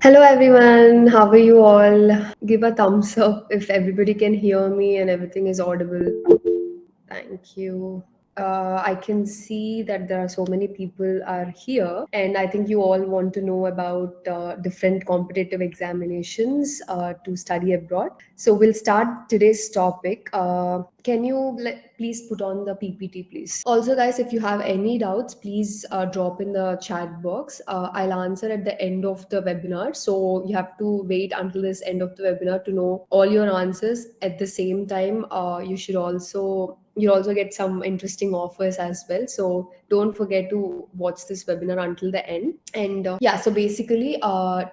Hello everyone, how are you all? Give a thumbs up if everybody can hear me and everything is audible. Thank you. I can see that there are so many people are here, and I think you all want to know about different competitive examinations to study abroad. So we'll start today's topic. Can you please put on the PPT, please? Also, guys, if you have any doubts, please drop in the chat box. I'll answer at the end of the webinar. So you have to wait until this end of the webinar to know all your answers. At the same time, you'll also get some interesting offers as well. So don't forget to watch this webinar until the end. And yeah, so basically,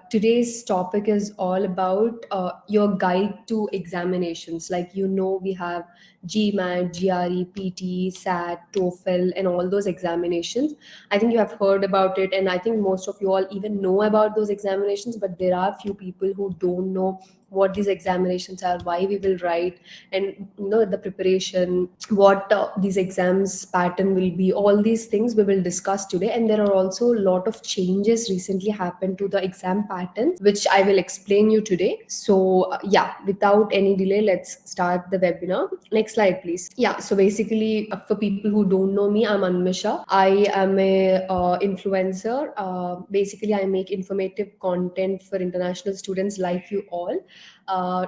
today's topic is all about your guide to examinations. Like, we have GMAT, GRE, PT, SAT, TOEFL, and all those examinations. I think you have heard about it, and I think most of you all even know about those examinations, but there are few people who don't know what these examinations are, why we will write, and the preparation, what these exams pattern will be. All these things we will discuss today, and there are also a lot of changes recently happened to the exam patterns, which I will explain you today. So yeah, without any delay, let's start the webinar. Next slide, please. Yeah, so basically, for people who don't know me, I'm Anmisha. I am a influencer. Basically, I make informative content for international students like you all. Uh,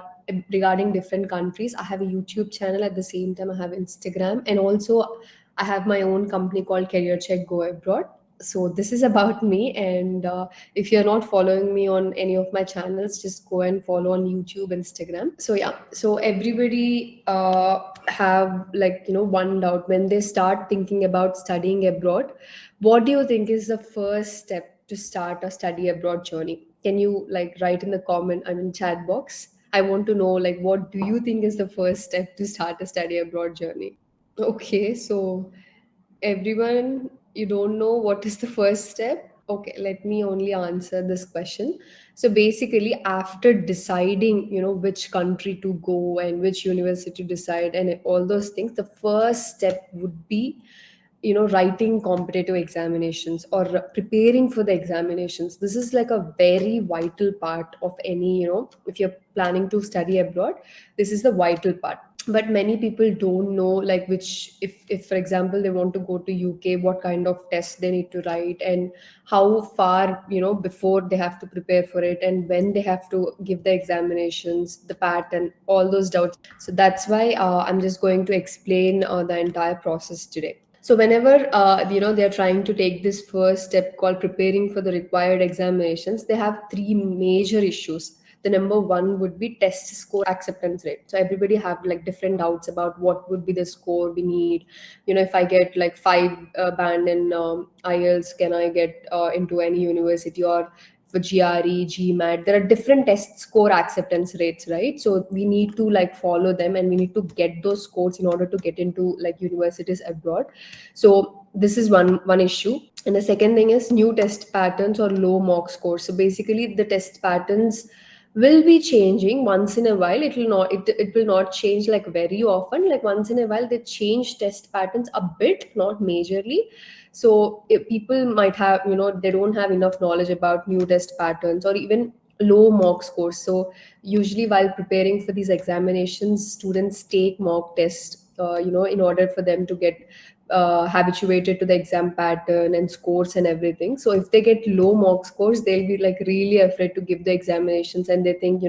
Regarding different countries, I have a YouTube channel. At the same time, I have Instagram, and also I have my own company called Career Check Go Abroad. So this is about me, and if you're not following me on any of my channels, just go and follow on YouTube, Instagram. So yeah, so everybody have, one doubt when they start thinking about studying abroad. What do you think is the first step to start a study abroad journey? Can you write in the chat box? I want to know, what do you think is the first step to start a study abroad journey? Okay, so everyone, you don't know what is the first step? Okay, let me only answer this question. So basically, after deciding, which country to go and which university to decide and all those things, the first step would be, writing competitive examinations or preparing for the examinations. This is like a very vital part of any, if you're planning to study abroad, this is the vital part. But many people don't know, which, if for example they want to go to UK, what kind of tests they need to write, and how far, before they have to prepare for it, and when they have to give the examinations, the pattern, all those doubts. So that's why I'm just going to explain the entire process today. So whenever they're trying to take this first step called preparing for the required examinations, they have three major issues. The number one would be test score acceptance rate. So everybody have different doubts about what would be the score we need. If I get five band in IELTS, can I get into any university? Or for GRE, GMAT, there are different test score acceptance rates, right? So we need to follow them, and we need to get those scores in order to get into universities abroad. So this is one issue. And the second thing is new test patterns or low mock scores. So basically, the test patterns will be changing once in a while. It will not change very often. Like once in a while they change test patterns a bit, not majorly. So if people might have, they don't have enough knowledge about new test patterns or even low mock scores. So usually while preparing for these examinations, students take mock tests, in order for them to get habituated to the exam pattern and scores and everything. So if they get low mock scores, they'll be really afraid to give the examinations, and they think,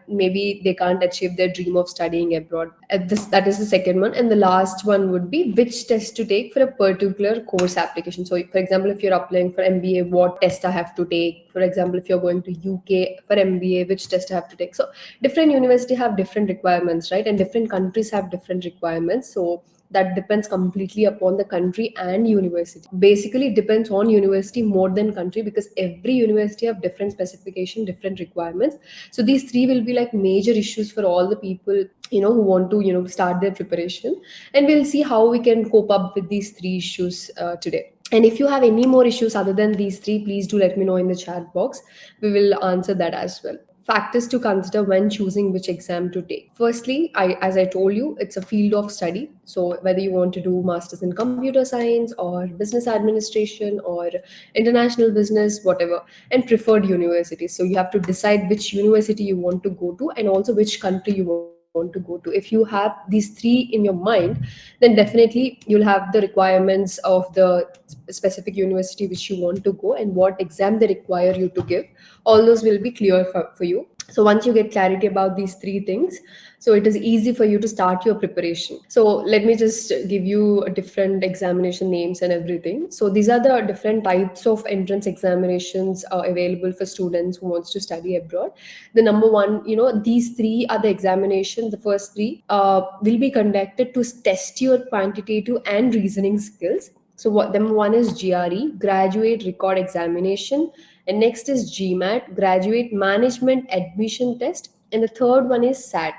maybe they can't achieve their dream of studying abroad. That is the second one. And the last one would be which test to take for a particular course application. So for example, if you're applying for MBA, what test I have to take? For example, if you're going to UK for MBA, which test I have to take? So different university have different requirements, right? And different countries have different requirements. So that depends completely upon the country and university. Basically, it depends on university more than country, because every university have different specification, different requirements. So these three will be major issues for all the people, who want to, start their preparation. And we'll see how we can cope up with these three issues today. And if you have any more issues other than these three, please do let me know in the chat box. We will answer that as well. Factors to consider when choosing which exam to take. Firstly, as I told you, it's a field of study. So whether you want to do masters in computer science or business administration or international business, whatever, and preferred universities. So you have to decide which university you want to go to and also which country you want to go to. If you have these three in your mind, then definitely you'll have the requirements of the specific university which you want to go and what exam they require you to give. All those will be clear for you. So once you get clarity about these three things, so it is easy for you to start your preparation. So let me just give you different examination names and everything. So these are the different types of entrance examinations available for students who wants to study abroad. The number one, these three are the examinations. The first three will be conducted to test your quantitative and reasoning skills. So what number one is GRE, Graduate Record Examination, and next is GMAT, Graduate Management Admission Test, and the third one is SAT.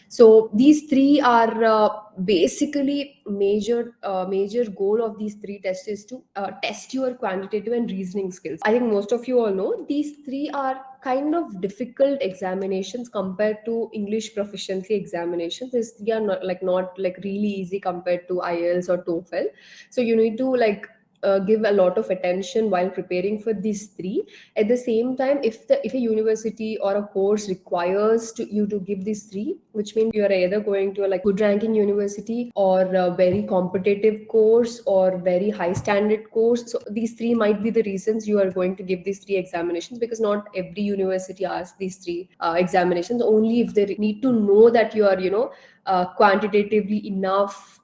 So these three are basically major goal of these three tests is to test your quantitative and reasoning skills. I think most of you all know these three are kind of difficult examinations compared to English proficiency examinations. These three are not really easy compared to IELTS or TOEFL. So you need to give a lot of attention while preparing for these three. At the same time, if a university or a course requires you to give these three, which means you are either going to a good ranking university or a very competitive course or very high standard course. So these three might be the reasons you are going to give these three examinations, because not every university asks these three examinations. Only if they need to know that you are quantitatively enough,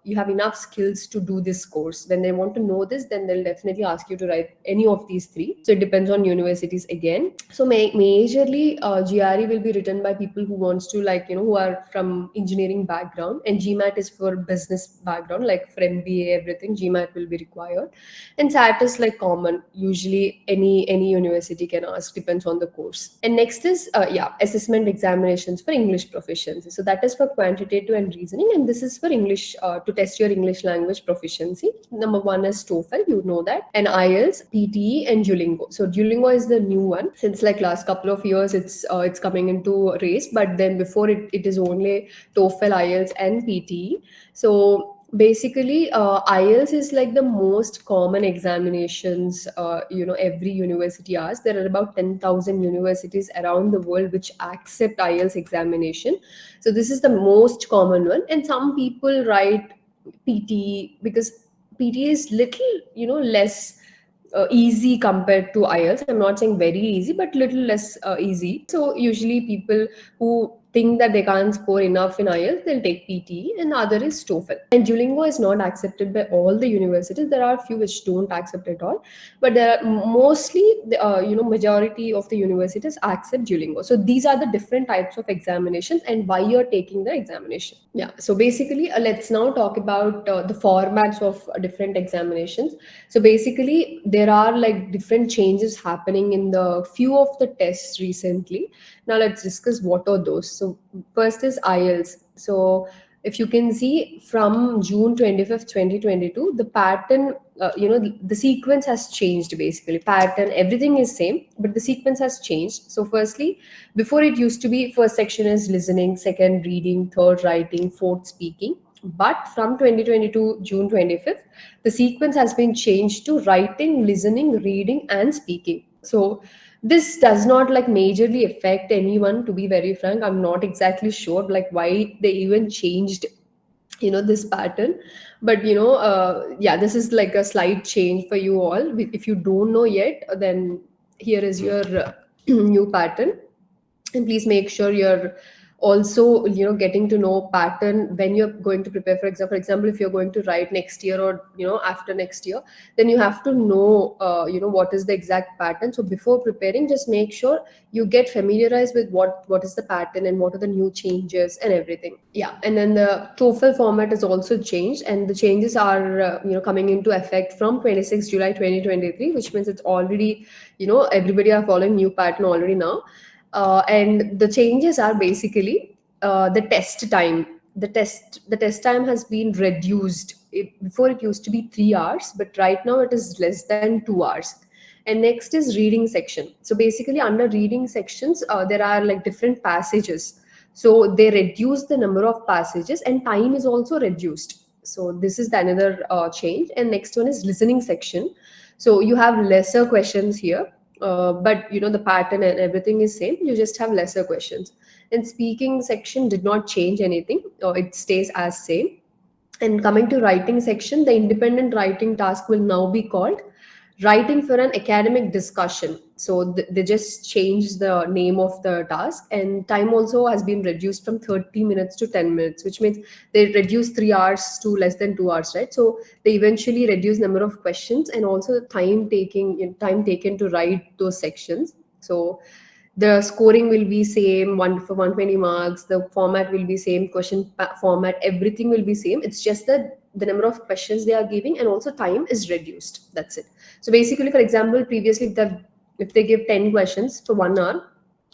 you have enough skills to do this course. When they want to know this, then they'll definitely ask you to write any of these three. So it depends on universities again. So majorly GRE will be written by people who wants to who are from engineering background, and GMAT is for business background, like for MBA everything GMAT will be required. And SAT is common, usually any university can ask, depends on the course. And next is assessment examinations for English proficiency. So that is for quantitative and reasoning, and this is for English, to test your English language proficiency. Number one is TOEFL, you know that, and IELTS, PTE, and Duolingo. So Duolingo is the new one. Since last couple of years, it's coming into race, but then before it is only TOEFL, IELTS, and PTE. So basically, IELTS is the most common examinations. Every university asks. There are about 10,000 universities around the world which accept IELTS examination. So this is the most common one, and some people write PT because PT is little less easy compared to IELTS. I'm not saying very easy, but little less easy. So usually people who think that they can't score enough in IELTS, they'll take PT, and the other is TOEFL. And Duolingo is not accepted by all the universities. There are a few which don't accept at all, but there are mostly majority of the universities accept Duolingo. So these are the different types of examinations and why you're taking the examination. Yeah. So basically, let's now talk about the formats of different examinations. So basically, there are different changes happening in the few of the tests recently. Now let's discuss what are those. So first is IELTS. So if you can see from June 25th, 2022, the pattern, the sequence has changed. Basically, pattern, everything is same, but the sequence has changed. So firstly, before it used to be first section is listening, second reading, third writing, fourth speaking. But from 2022 June 25th, the sequence has been changed to writing, listening, reading, and speaking. So this does not majorly affect anyone, to be very frank. I'm not exactly sure why they even changed this pattern. But yeah, this is a slight change for you all. If you don't know yet, then here is your new pattern. And please make sure you're also getting to know pattern when you're going to prepare for exam. For example, if you're going to write next year or after next year, then you have to know what is the exact pattern. So before preparing, just make sure you get familiarized with what is the pattern and what are the new changes and everything. Yeah. And then the TOEFL format has also changed, and the changes are coming into effect from 26 July 2023, which means it's already everybody are following new pattern already now. And the changes are basically the test time. The test time has been reduced. Before it used to be 3 hours, but right now it is less than 2 hours. And next is reading section. So basically under reading sections, there are like different passages. So they reduce the number of passages and time is also reduced. So this is the another change. And next one is listening section. So you have lesser questions here, but the pattern and everything is same. You just have lesser questions. And speaking section did not change anything. It stays as same. And coming to writing section, the independent writing task will now be called writing for an academic discussion. So they just changed the name of the task, and time also has been reduced from 30 minutes to 10 minutes, which means they reduce 3 hours to less than 2 hours, right? So they eventually reduce number of questions and also the time taken to write those sections. So the scoring will be same, one for 120 marks. The format will be same, format, everything will be same. It's just that the number of questions they are giving and also time is reduced. That's it. So basically, for example, previously if they give 10 questions for 1 hour,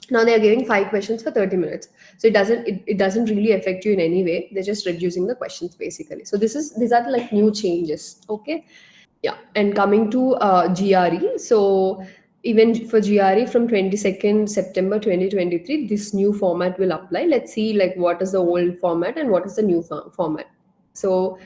now they are giving 5 questions for 30 minutes. So it doesn't really affect you in any way. They're just reducing the questions basically. So these are like new changes. Okay. Yeah, and coming to GRE, so even for GRE from 22nd September 2023, this new format will apply. Let's see like what is the old format and what is the new format. So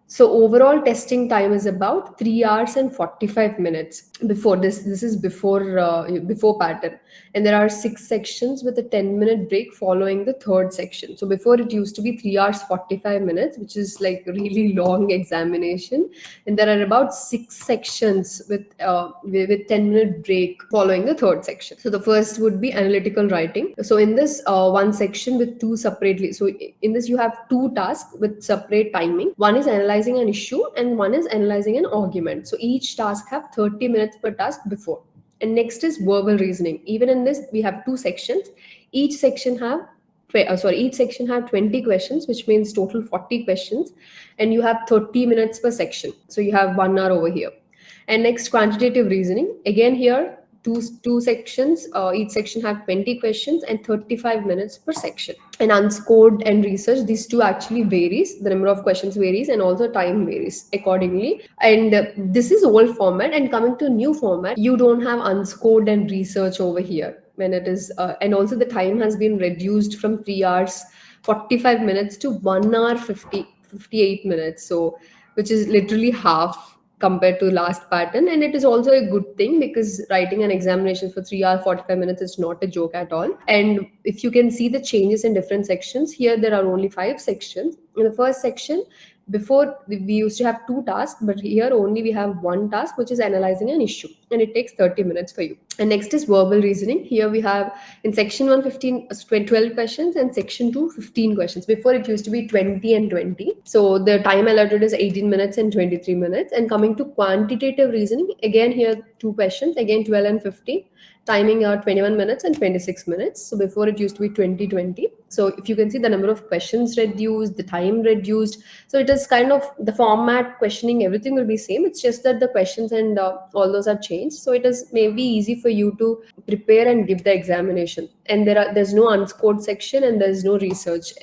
so overall testing time is about 3 hours and 45 minutes. Before this is before pattern. And there are 6 sections with a 10-minute break following the third section. So before it used to be 3 hours 45 minutes, which is like really long examination. And there are about 6 sections with 10-minute break following the third section. So the first would be analytical writing. So in this one section with two separately, so in this you have two tasks with separate timing. One is analyzing an issue and one is analyzing an argument. So each task have 30 minutes per task before. And next is verbal reasoning. Even in this we have 2 sections. Each section have 20 questions, which means total 40 questions, and you have 30 minutes per section. So you have 1 hour over here. And next, quantitative reasoning. Again here, two sections. Each section have 20 questions and 35 minutes per section. And unscored and research, these two actually varies. The number of questions varies and also time varies accordingly. And this is old format. And coming to new format, you don't have unscored and research over here when it is, and also the time has been reduced from 3 hours 45 minutes to 1 hour 58 minutes. So which is literally half compared to last pattern. And it is also a good thing because writing an examination for 3 hours 45 minutes is not a joke at all. And if you can see the changes in different sections, here there are only 5 sections. In the first section, before we used to have two tasks, but here only we have one task, which is analyzing an issue, and it takes 30 minutes for you. And next is verbal reasoning. Here we have in section 1 12 questions, and section 2 15 questions. Before it used to be 20 and 20. So the time allotted is 18 minutes and 23 minutes. And coming to quantitative reasoning, again here 2 questions, again 12 and 15. Timing are 21 minutes and 26 minutes. So before it used to be 2020. So if you can see, the number of questions reduced, the time reduced. So it is kind of the format, questioning, everything will be same. It's just that the questions and all those are changed. So it is maybe easy for you to prepare and give the examination. And there's no unscored section and there's no research.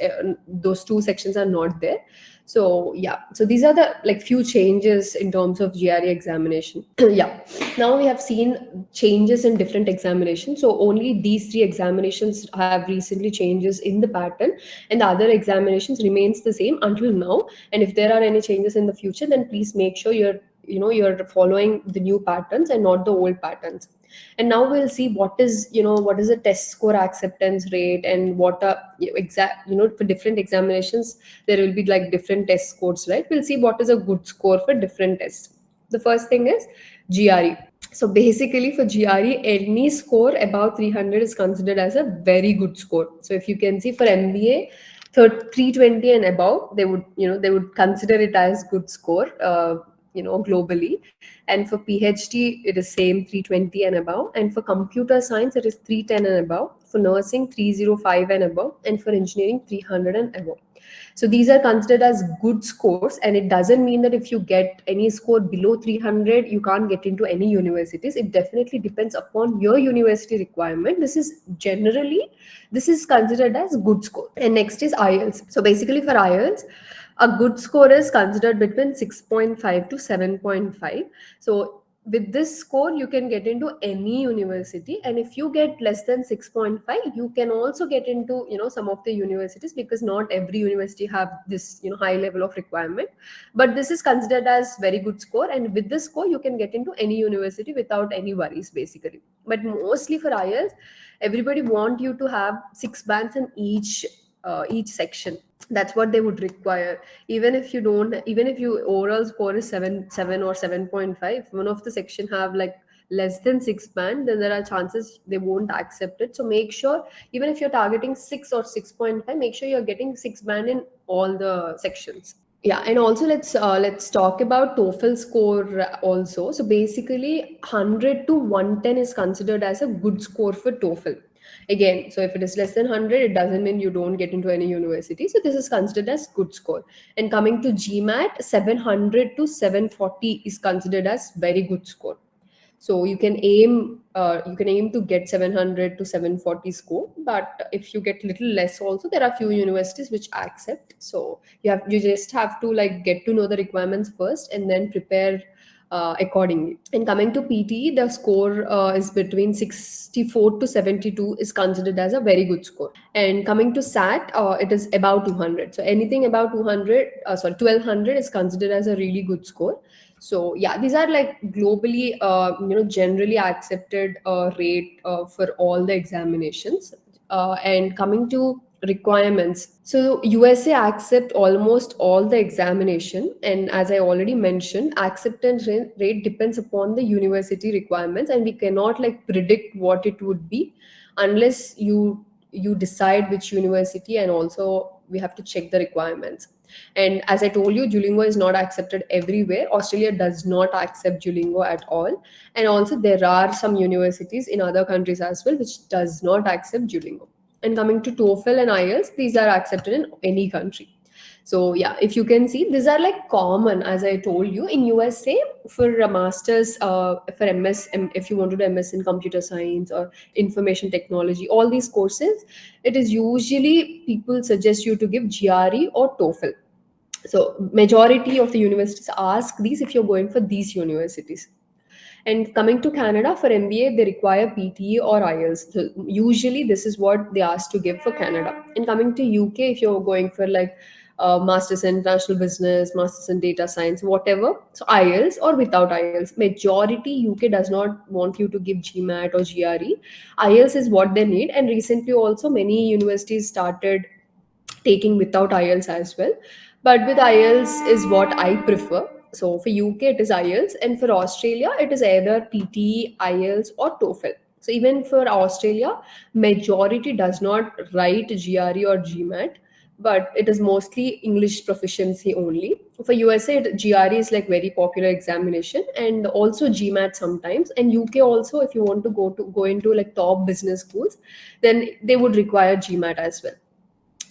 Those 2 sections are not there. So yeah, so these are the like few changes in terms of GRE examination. Yeah, now we have seen changes in different examinations. So only these 3 examinations have recently changes in the pattern, and the other examinations remains the same until now. And if there are any changes in the future, then please make sure you're following the new patterns and not the old patterns. And now we'll see what is the test score acceptance rate, and what are for different examinations there will be like different test scores, right? We'll see what is a good score for different tests. The first thing is GRE. So basically for GRE, any score above 300 is considered as a very good score. So if you can see for MBA, 320 and above, they would consider it as good score, globally. And for PhD, it is same 320 and above. And for computer science, it is 310 and above. For nursing, 305 and above. And for engineering, 300 and above. So these are considered as good scores, and it doesn't mean that if you get any score below 300, you can't get into any universities. It definitely depends upon your university requirement. This is considered as good score. And next is IELTS. So basically for IELTS, a good score is considered between 6.5 to 7.5. So With this score you can get into any university, and if you get less than 6.5 you can also get into some of the universities, because not every university have this high level of requirement. But this is considered as very good score, and with this score you can get into any university without any worries basically. But mostly for IELTS, everybody want you to have 6 bands in each section. That's what they would require. Even if you overall score is 7 or 7.5, one of the section have like less than 6 band, then there are chances they won't accept it. So make sure, even if you're targeting 6 or 6.5, make sure you're getting 6 band in all the sections. Yeah, and also let's talk about TOEFL score also. So basically, 100 to 110 is considered as a good score for TOEFL. Again, so if it is less than 100, it doesn't mean you don't get into any university. So this is considered as good score. And coming to GMAT, 700 to 740 is considered as very good score. So you can aim to get 700 to 740 score, but if you get little less also, there are few universities which accept. So you just have to like get to know the requirements first and then prepare accordingly. And coming to PT, the score is between 64 to 72 is considered as a very good score. And coming to SAT, it is about 200. So anything about 200, 1200 is considered as a really good score. So yeah, these are like globally generally accepted rate for all the examinations. And coming to requirements, so USA accept almost all the examination, and as I already mentioned, acceptance rate depends upon the university requirements, and we cannot like predict what it would be unless you decide which university, and also we have to check the requirements. And as I told you, Duolingo is not accepted everywhere. Australia does not accept Duolingo at all. And also there are some universities in other countries as well which does not accept Duolingo. And coming to TOEFL and IELTS, these are accepted in any country. So yeah, if you can see, these are like common, as I told you. In USA, for a master's, for if you want to do MS in computer science or information technology, all these courses, it is usually people suggest you to give GRE or TOEFL. So majority of the universities ask these if you're going for these universities. And coming to Canada, for MBA, they require PTE or IELTS. So usually, this is what they ask to give for Canada. And coming to UK, if you're going for like masters in international business, masters in data science, whatever, so IELTS or without IELTS. Majority UK does not want you to give GMAT or GRE. IELTS is what they need. And recently, also many universities started taking without IELTS as well. But with IELTS is what I prefer. So for UK, it is IELTS, and for Australia, it is either PTE, IELTS, or TOEFL. So even for Australia, majority does not write GRE or GMAT, but it is mostly English proficiency only. For USA, GRE is like very popular examination, and also GMAT sometimes. And UK also, if you want to go into like top business schools, then they would require GMAT as well.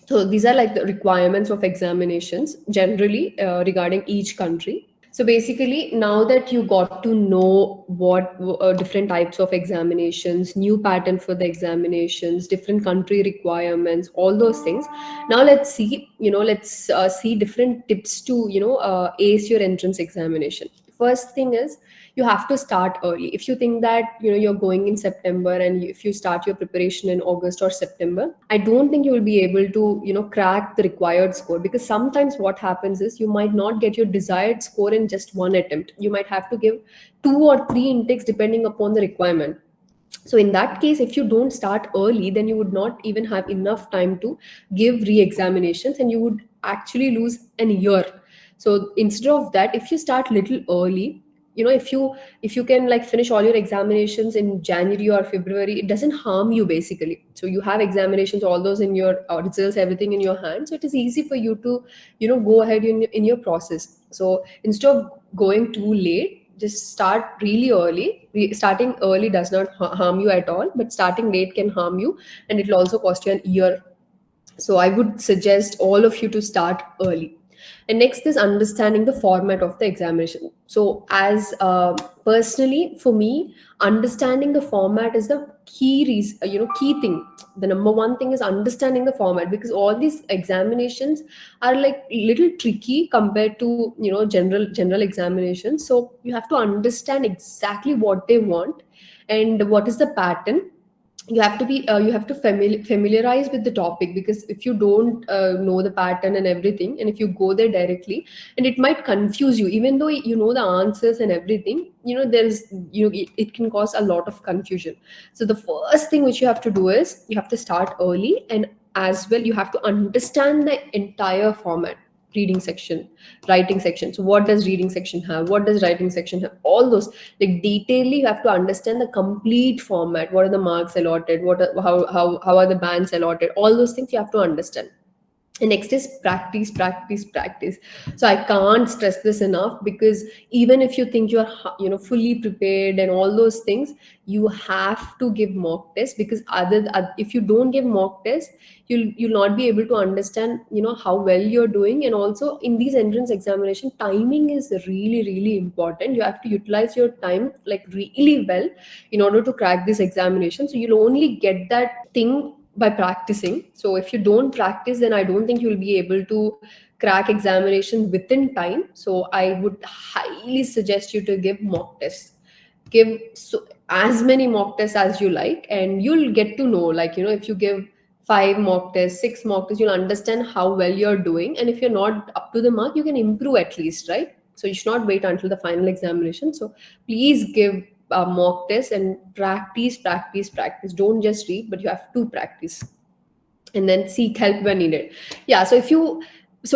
So these are like the requirements of examinations generally regarding each country. So basically, now that you got to know what different types of examinations, new pattern for the examinations, different country requirements, all those things. Now let's see different tips to ace your entrance examination. First thing is, you have to start early. If you think that you're going in September, and if you start your preparation in August or September, I don't think you will be able to crack the required score, because sometimes what happens is you might not get your desired score in just one attempt. You might have to give 2 or 3 intakes depending upon the requirement. So in that case, if you don't start early, then you would not even have enough time to give re-examinations, and you would actually lose an year. So instead of that, if you start little early, if you can like finish all your examinations in January or February, it doesn't harm you basically. So you have examinations, all those in your results, everything in your hand, so it is easy for you to go ahead in your process. So instead of going too late, just start really early. Starting early does not harm you at all, but starting late can harm you, and it will also cost you an year. So I would suggest all of you to start early. And next is understanding the format of the examination. So as personally for me, understanding the format is the key thing. The number one thing is understanding the format, because all these examinations are like little tricky compared to general examinations. So you have to understand exactly what they want and what is the pattern. You have to familiarize with the topic, because if you don't know the pattern and everything, and if you go there directly, and it might confuse you, even though you know the answers and everything, it can cause a lot of confusion. So the first thing which you have to do is you have to start early, and as well you have to understand the entire format: reading section, writing section. So what does reading section have, what does writing section have, all those, like detailedly you have to understand the complete format. What are the marks allotted, how are the bands allotted, all those things you have to understand. And next is practice, practice, practice. So I can't stress this enough, because even if you think you're fully prepared and all those things, you have to give mock tests, because if you don't give mock tests, you'll not be able to understand how well you're doing. And also in these entrance examination, timing is really really important. You have to utilize your time like really well in order to crack this examination. So you'll only get that thing by practicing. So if you don't practice, then I don't think you'll be able to crack examination within time. So I would highly suggest you to give mock tests. Give as many mock tests as you like, and you'll get to know, like if you give 5 mock tests, 6 mock tests, you'll understand how well you're doing. And if you're not up to the mark, you can improve at least, right? So you should not wait until the final examination. So please give mock tests and practice, practice, practice. Don't just read, but you have to practice, and then seek help when needed. Yeah, so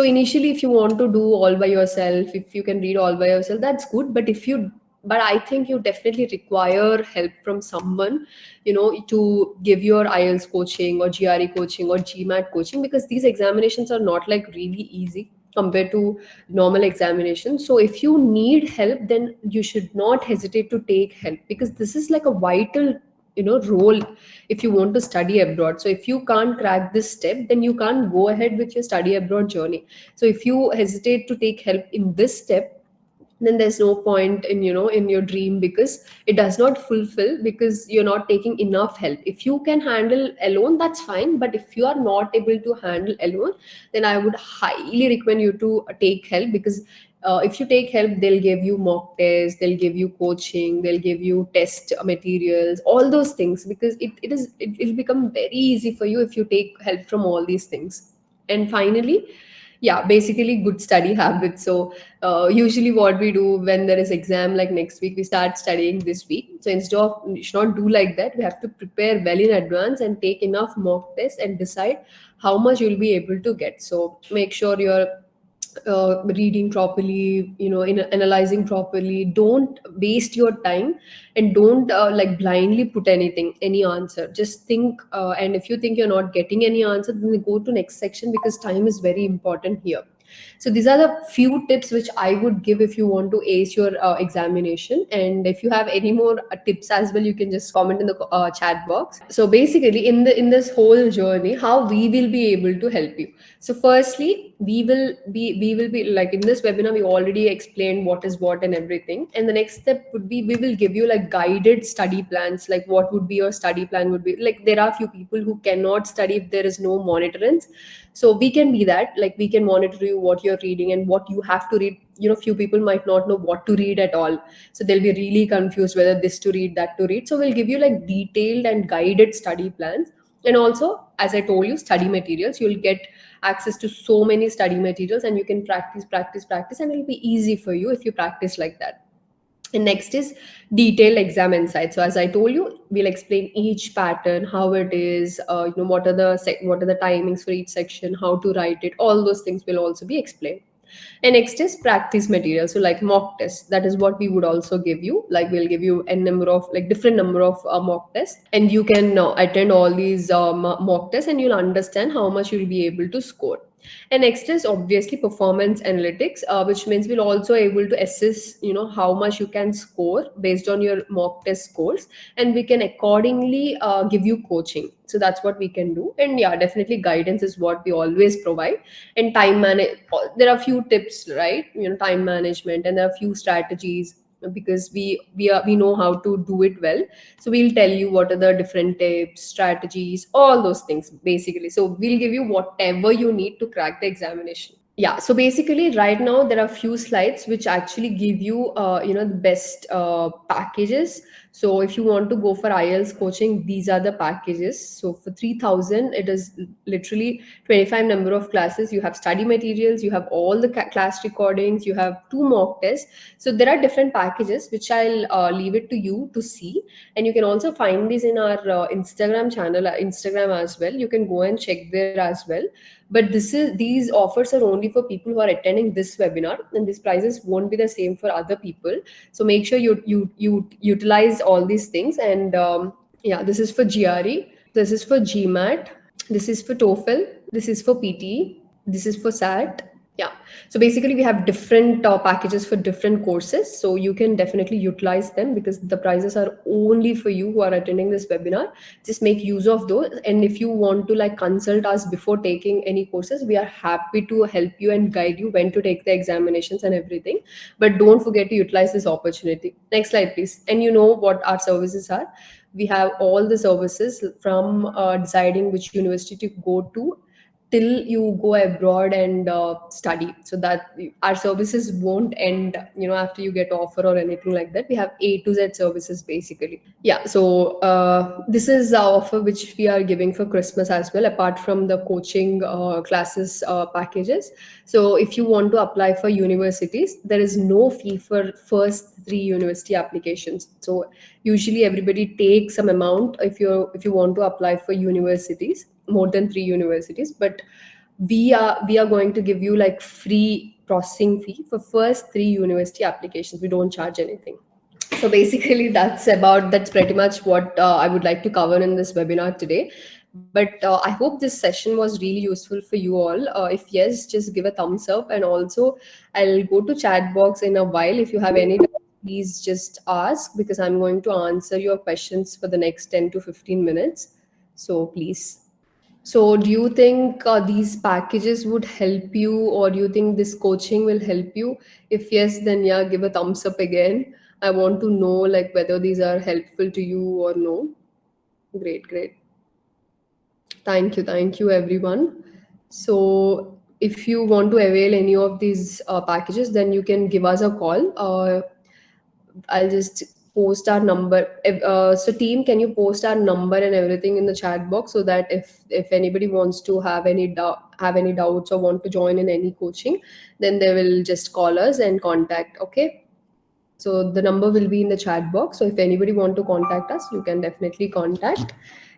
initially if you want to do all by yourself, if you can read all by yourself, that's good. But I think you definitely require help from someone, to give your IELTS coaching or GRE coaching or GMAT coaching, because these examinations are not like really easy compared to normal examinations. So if you need help, then you should not hesitate to take help, because this is like a vital role if you want to study abroad. So if you can't crack this step, then you can't go ahead with your study abroad journey. So if you hesitate to take help in this step, then there's no point in in your dream, because it does not fulfill, because you're not taking enough help. If you can handle alone, that's fine, but if you are not able to handle alone, then I would highly recommend you to take help. Because if you take help, they'll give you mock tests, they'll give you coaching, they'll give you test materials, all those things, because it will become very easy for you if you take help from all these things. And finally, yeah, basically good study habits. So usually what we do when there is exam, like next week, we start studying this week. So instead of, we should not do like that. We have to prepare well in advance and take enough mock tests and decide how much you'll be able to get. So make sure you're reading properly, in analyzing properly. Don't waste your time, and don't like blindly put any answer. Just think, and if you think you're not getting any answer, then go to next section, because time is very important here. So these are the few tips which I would give if you want to ace your examination. And if you have any more tips as well, you can just comment in the chat box. So basically, in this whole journey, how we will be able to help you. So firstly, we will be like, in this webinar we already explained what is what and everything. And the next step would be, we will give you like guided study plans. Like what would be your study plan would be, like there are few people who cannot study if there is no monitorance. So we can be that, like we can monitor you what you're reading and what you have to read. Few people might not know what to read at all, so they'll be really confused whether this to read, that to read. So we'll give you like detailed and guided study plans. And also, as I told you, study materials. You'll get access to so many study materials, and you can practice, practice, practice, and it'll be easy for you if you practice like that. And next is detailed exam insight. So as I told you, we'll explain each pattern, how it is, what are the timings for each section, how to write it. All those things will also be explained. And next is practice material. So like mock tests, that is what we would also give you. Like we'll give you a number of, like different number of mock tests, and you can attend all these mock tests, and you'll understand how much you'll be able to score. And next is obviously performance analytics, which means we'll also able to assess, how much you can score based on your mock test scores, and we can accordingly give you coaching. So that's what we can do. And yeah, definitely guidance is what we always provide. And time manage, there are few tips, right? Time management, and there are few strategies. because we know how to do it well. So we'll tell you what are the different tips, strategies, all those things basically. So we'll give you whatever you need to crack the examination. Yeah, so basically right now there are few slides which actually give you the best packages. So if you want to go for IELTS coaching, these are the packages. So for 3000 it is literally 25 number of classes, you have study materials, you have all the class recordings, you have two mock tests. So there are different packages which I'll leave it to you to see, and you can also find these in our Instagram channel, Instagram as well. You can go and check there as well. But these offers are only for people who are attending this webinar, and these prices won't be the same for other people. So make sure you utilize all these things. And yeah, this is for GRE, this is for GMAT, this is for TOEFL, this is for PTE, this is for SAT. Yeah. So basically, we have different packages for different courses. So you can definitely utilize them because the prices are only for you who are attending this webinar. Just make use of those. And if you want to like consult us before taking any courses, we are happy to help you and guide you when to take the examinations and everything. But don't forget to utilize this opportunity. Next slide, please. And you know what our services are. We have all the services from deciding which university to go to till you go abroad and study, so that our services won't end after you get offer or anything like that. We have A to Z services basically. Yeah, so this is our offer which we are giving for Christmas as well, apart from the coaching classes packages. So if you want to apply for universities, there is no fee for first three university applications. So usually everybody takes some amount if you want to apply for universities, more than three universities. But we are going to give you like free processing fee for first three university applications. We don't charge anything. So basically that's pretty much what I would like to cover in this webinar today. But I hope this session was really useful for you all. If yes, just give a thumbs up, and also I'll go to chat box in a while. If you have any doubts, please just ask, because I'm going to answer your questions for the next 10 to 15 minutes. So please. So, do you think these packages would help you, or do you think this coaching will help you? If yes, then yeah, give a thumbs up again. I want to know like whether these are helpful to you or no. Great, great. Thank you, everyone. So, if you want to avail any of these packages, then you can give us a call. I'll just post our number. So, team, can you post our number and everything in the chat box, so that if anybody wants to have any doubts or want to join in any coaching, then they will just call us and contact. Okay. So the number will be in the chat box. So if anybody want to contact us, you can definitely contact,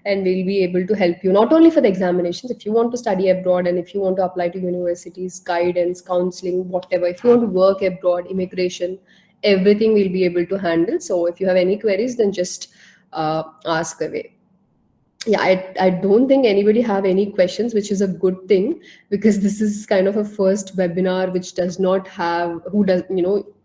and we'll be able to help you not only for the examinations. If you want to study abroad, and if you want to apply to universities, guidance, counseling, whatever. If you want to work abroad, immigration, everything we'll be able to handle. So if you have any queries, then just ask away. Yeah, I don't think anybody have any questions, which is a good thing, because this is kind of a first webinar which does not have who does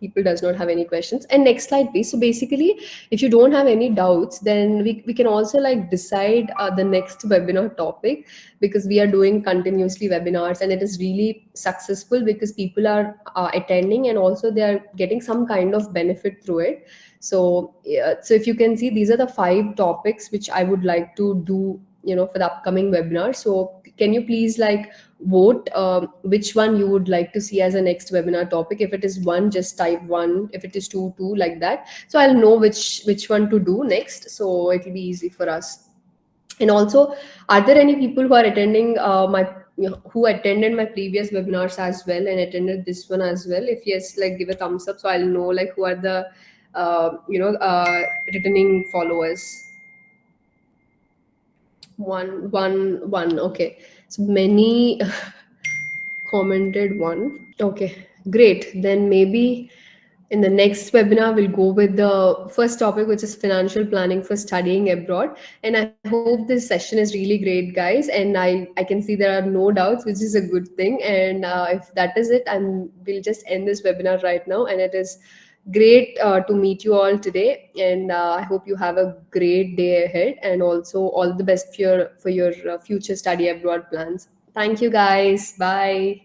people does not have any questions. And next slide please. So basically, if you don't have any doubts, then we can also like decide the next webinar topic, because we are doing continuously webinars, and it is really successful because people are attending, and also they are getting some kind of benefit through it. So yeah, so if you can see, these are the 5 topics which I would like to do for the upcoming webinar. So can you please like vote which one you would like to see as a next webinar topic? If it is 1, just type 1. If it is 2, 2, like that. So I'll know which one to do next, so it will be easy for us. And also, are there any people who are attending who attended my previous webinars as well and attended this one as well? If yes, like give a thumbs up, so I'll know like who are the returning followers. One. Okay, so many commented one. Okay, great. Then maybe in the next webinar, we'll go with the first topic, which is financial planning for studying abroad. And I hope this session is really great, guys. And I can see there are no doubts, which is a good thing. And if that is it, we'll just end this webinar right now. And it is great to meet you all today. And I hope you have a great day ahead. And also all the best for your future study abroad plans. Thank you, guys. Bye.